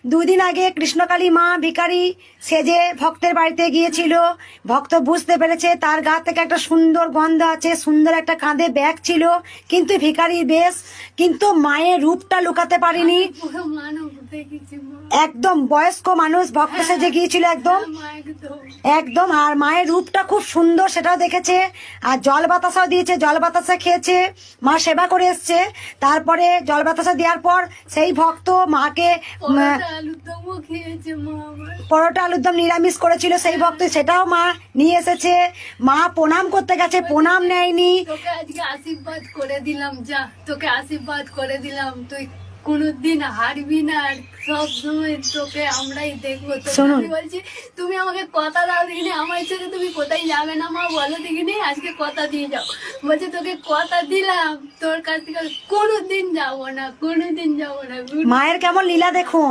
দুদিন আগে কৃষ্ণকালী মা ভিখারি সেজে ভক্তের বাড়িতে গিয়েছিল। ভক্ত বুঝতে পেরেছে তার গা থেকে একটা সুন্দর গন্ধ আছে, সুন্দর একটা কাঁধে ব্যাগ ছিল, কিন্তু ভিখারির বেশ, কিন্তু মায়ের রূপটা লুকাতে পারেনি। একদম বয়স্ক মানুষ ভক্ত সেজে গিয়েছিল একদম একদম। আর মায়ের রূপটা খুব সুন্দর, সেটাও দেখেছে। আর জল বাতাসাও দিয়েছে, জল বাতাসা খেয়েছে, মা সেবা করে এসছে। তারপরে জল বাতাসা দেওয়ার পর সেই ভক্ত মাকে পরোটা আলুর দম নিরামিষ করেছিল সেই ভক্ত, সেটাও মা নিয়ে এসেছে। মা প্রণাম করতে গেছে, প্রণাম নেয়নি। তোকে আজকে আশীর্বাদ করে দিলাম, যা তোকে আশীর্বাদ করে দিলাম, তুই কোনদিন হারবি না, সব সময় তোকে আমরাই দেখবো। আমি বলছি তুমি আমাকে কথা দাও দেখিনি, আমার ইচ্ছে তুমি কোথায় যাবে না মা, বলো দেখিনি, আজকে কথা দিয়ে যাও। বলছে তোকে কথা দিলাম, তোর কাছ থেকে কোনোদিন যাবো না, কোনোদিন যাবো না। মায়ের কেমন লীলা দেখুন।